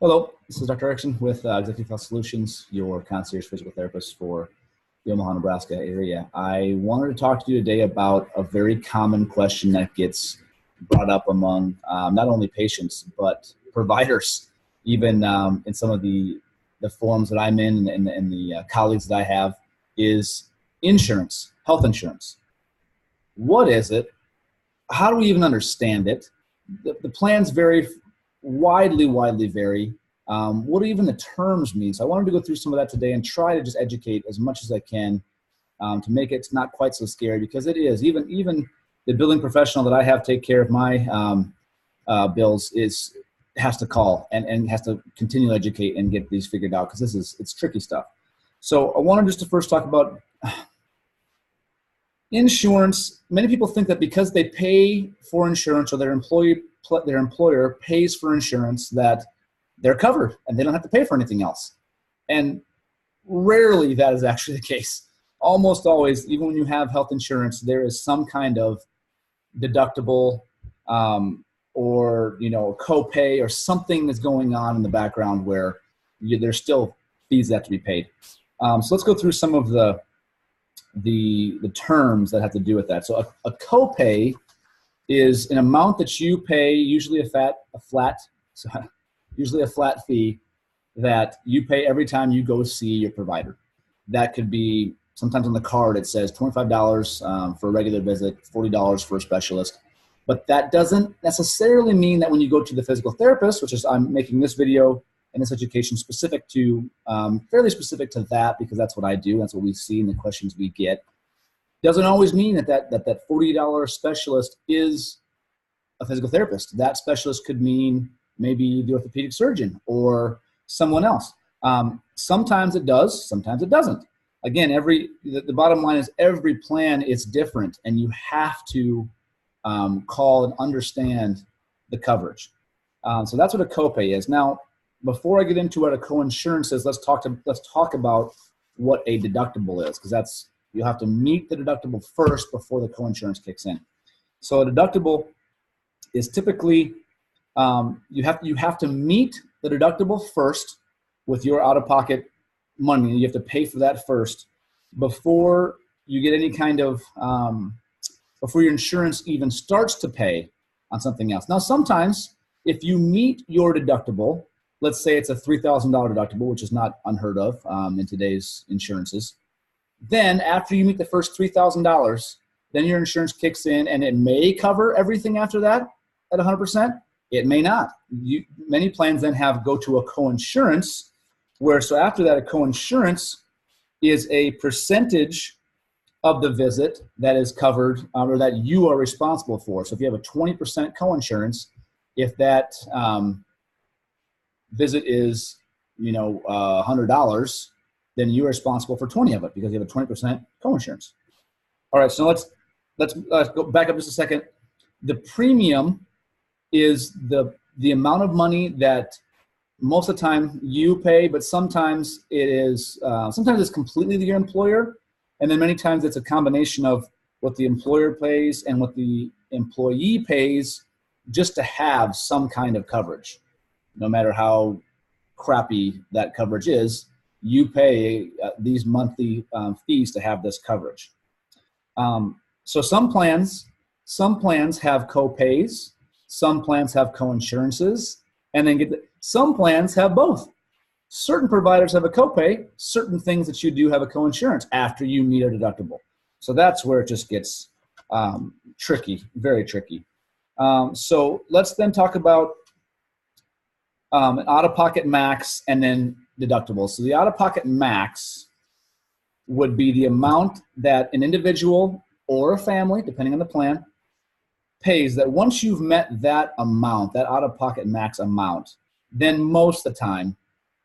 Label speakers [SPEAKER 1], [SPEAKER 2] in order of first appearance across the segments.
[SPEAKER 1] Hello, this is Dr. Erickson with Executive Health Solutions, your concierge physical therapist for the Omaha, Nebraska area. I wanted to talk to you today about a very common question that gets brought up among not only patients, but providers, even in some of the forums that I'm in and the colleagues that I have, is insurance, health insurance. What is it? How do we even understand it? The plans vary widely vary. What do even the terms mean? So I wanted to go through some of that today and try to just educate as much as I can to make it not quite so scary, because it is. Even the billing professional that I have take care of my bills has to call and has to continue to educate and get these figured out, because it's tricky stuff. So I wanted just to first talk about insurance. Many people think that because they pay for insurance, or their employer pays for insurance, that they're covered and they don't have to pay for anything else. And rarely that is actually the case. Almost always, even when you have health insurance, there is some kind of deductible or copay or something that's going on in the background where there's still fees that have to be paid. So let's go through some of the terms that have to do with that. So a copay is an amount that you pay, usually a flat fee that you pay every time you go see your provider. That could be, sometimes on the card it says $25 for a regular visit, $40 for a specialist. But that doesn't necessarily mean that when you go to the physical therapist, which is, I'm making this video and this education specific to, fairly specific to that, because that's what I do, that's what we see in the questions we get. Doesn't always mean that $40 specialist is a physical therapist. That specialist could mean maybe the orthopedic surgeon or someone else. Sometimes it does, sometimes it doesn't. Again, the bottom line is every plan is different, and you have to call and understand the coverage. So that's what a copay is. Now, before I get into what a coinsurance is, let's talk about what a deductible is, because you'll have to meet the deductible first before the coinsurance kicks in. So a deductible is typically you have to meet the deductible first with your out-of-pocket money. You have to pay for that first before you get any kind of before your insurance even starts to pay on something else. Now, sometimes if you meet your deductible, let's say it's a $3,000 deductible, which is not unheard of in today's insurances. Then after you meet the first $3,000, then your insurance kicks in, and it may cover everything after that at 100%. It may not. Many plans then go to a coinsurance, so after that, a coinsurance is a percentage of the visit that is covered or that you are responsible for. So if you have a 20% coinsurance, if that visit is $100, then you're responsible for 20 of it because you have a 20% coinsurance. All right, so let's go back up just a second. The premium is the amount of money that most of the time you pay, but sometimes it's completely your employer, and then many times it's a combination of what the employer pays and what the employee pays just to have some kind of coverage. No matter how crappy that coverage is, you pay these monthly fees to have this coverage. So some plans have co-pays, some plans have co-insurances, and then some plans have both. Certain providers have a copay, certain things that you do have a co-insurance after you meet a deductible. So that's where it just gets tricky, very tricky. So let's then talk about an out-of-pocket max and then deductibles. So the out-of-pocket max would be the amount that an individual or a family, depending on the plan, pays. That once you've met that amount, that out-of-pocket max amount, then most of the time,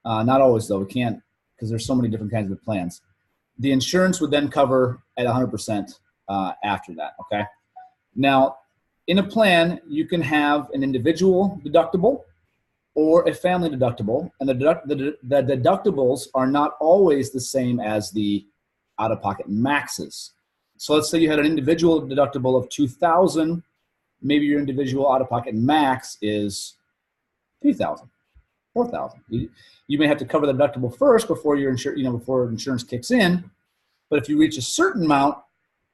[SPEAKER 1] not always though, we can't, because there's so many different kinds of plans, the insurance would then cover at 100% after that, okay? Now, in a plan, you can have an individual deductible or a family deductible, and the deductibles are not always the same as the out-of-pocket maxes. So let's say you had an individual deductible of $2,000, maybe your individual out-of-pocket max is $3,000. $4,000. You may have to cover the deductible first before your before insurance kicks in. But if you reach a certain amount,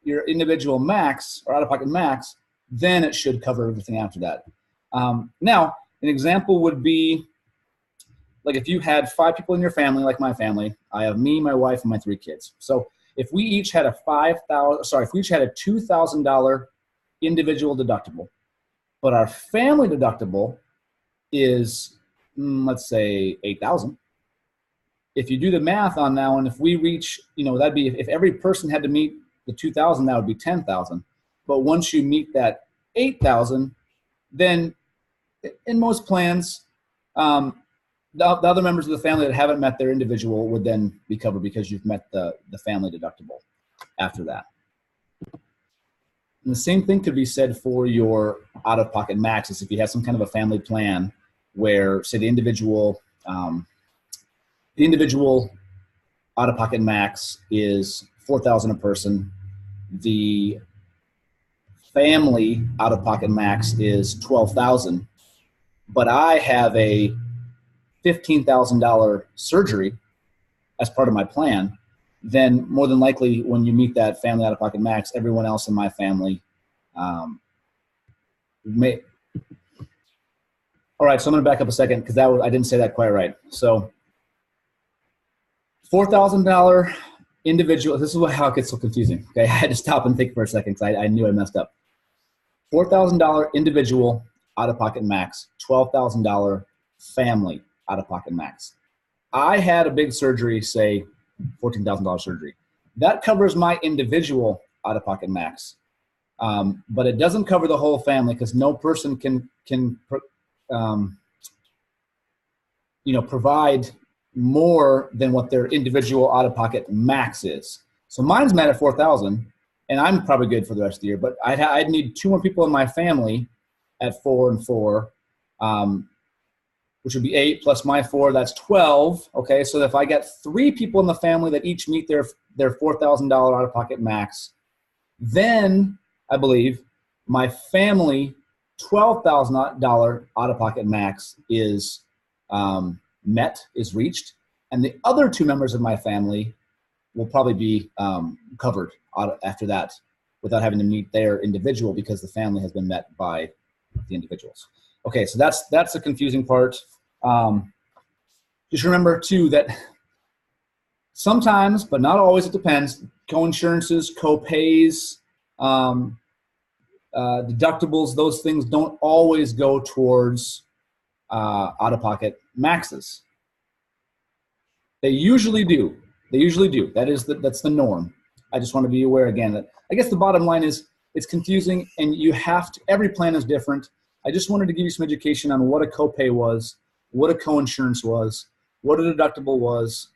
[SPEAKER 1] your individual max or out-of-pocket max, then it should cover everything after that. Now, an example would be like if you had 5 people in your family, like my family. I have me, my wife, and my 3 kids. So if we each had a $2,000 individual deductible, but our family deductible is, let's say, $8,000. If you do the math on now, and if we reach, that'd be if every person had to meet the $2,000, that would be $10,000. But once you meet that $8,000, then in most plans, the other members of the family that haven't met their individual would then be covered because you've met the family deductible after that. And the same thing could be said for your out-of-pocket maxes. If you have some kind of a family plan where, say, the individual out-of-pocket max is $4,000 a person, the family out-of-pocket max is $12,000, but I have a $15,000 surgery as part of my plan, then more than likely when you meet that family out-of-pocket max, everyone else in my family may. All right, so I'm going to back up a second because I didn't say that quite right. So $4,000 individual, this is how it gets so confusing. Okay, I had to stop and think for a second because I knew I messed up. $4,000 individual out-of-pocket max, $12,000 family out-of-pocket max. I had a big surgery, say $14,000 surgery. That covers my individual out-of-pocket max, but it doesn't cover the whole family because no person can provide more than what their individual out-of-pocket max is. So mine's met at $4,000, and I'm probably good for the rest of the year. But I'd need 2 more people in my family at 4 and 4, which would be 8 plus my 4. That's 12. Okay, so if I get 3 people in the family that each meet their $4,000 out-of-pocket max, then I believe my family $12,000 out-of-pocket max is reached, and the other 2 members of my family will probably be covered after that without having to meet their individual because the family has been met by the individuals. Okay, so that's the confusing part. Just remember too that sometimes, but not always, it depends, co-insurances, co-pays, deductibles, those things don't always go towards out-of-pocket maxes. They usually do. That's the norm. I just want to be aware again that I guess the bottom line is it's confusing, and every plan is different. I just wanted to give you some education on what a copay was, what a co-insurance was, what a deductible was,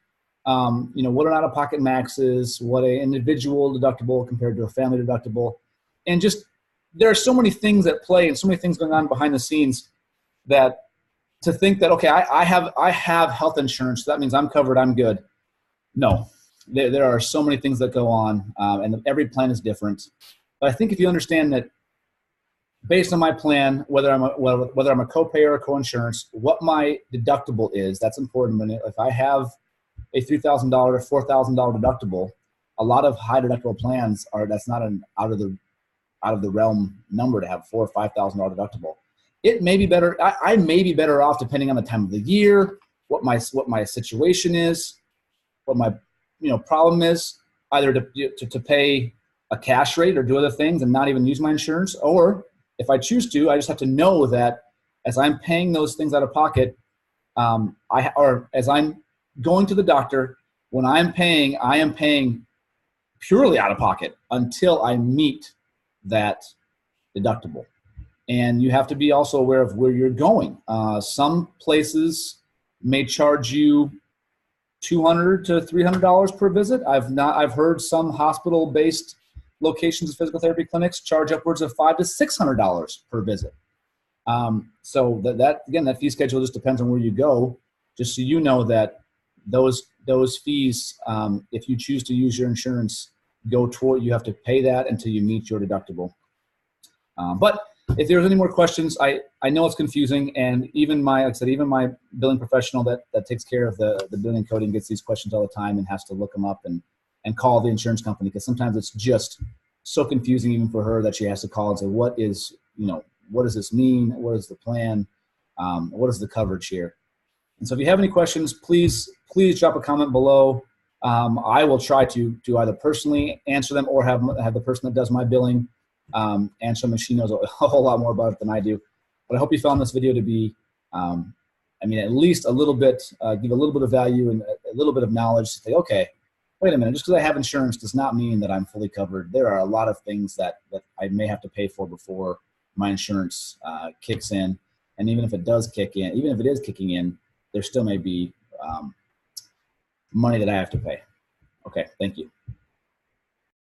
[SPEAKER 1] what an out-of-pocket max is, what an individual deductible compared to a family deductible, and just there are so many things at play and so many things going on behind the scenes that to think that, okay, I have health insurance, so that means I'm covered, I'm good. No, there are so many things that go on, and every plan is different. But I think if you understand that based on my plan, whether I'm a copay or a co-insurance, what my deductible is, that's important. If I have a $3,000 or $4,000 deductible, a lot of high deductible plans that's not an out of the realm number to have $4,000 or $5,000 deductible. It may be better. I may be better off depending on the time of the year, what my situation is, what my problem is, either to pay a cash rate or do other things and not even use my insurance, or if I choose to, I just have to know that as I'm paying those things out of pocket, or as I'm going to the doctor, when I am paying purely out of pocket until I meet that deductible. And you have to be also aware of where you're going. Some places may charge you $200 to $300 per visit. I've heard some hospital-based locations of physical therapy clinics charge upwards of $500 to $600 per visit. So that fee schedule just depends on where you go. Just so you know that those fees, if you choose to use your insurance, you have to pay that until you meet your deductible. But if there's any more questions, I know it's confusing, and even like I said, even my billing professional that takes care of the billing and coding gets these questions all the time and has to look them up and call the insurance company, because sometimes it's just so confusing even for her that she has to call and say, what does this mean? What is the plan? What is the coverage here? And so if you have any questions, please drop a comment below. I will try to either personally answer them or have the person that does my billing answer them. She knows a whole lot more about it than I do. But I hope you found this video to be, at least a little bit, give a little bit of value and a little bit of knowledge to say, okay, wait a minute, just because I have insurance does not mean that I'm fully covered. There are a lot of things that I may have to pay for before my insurance kicks in. And even if it does kick in, even if it is kicking in, there still may be money that I have to pay. Okay, thank you.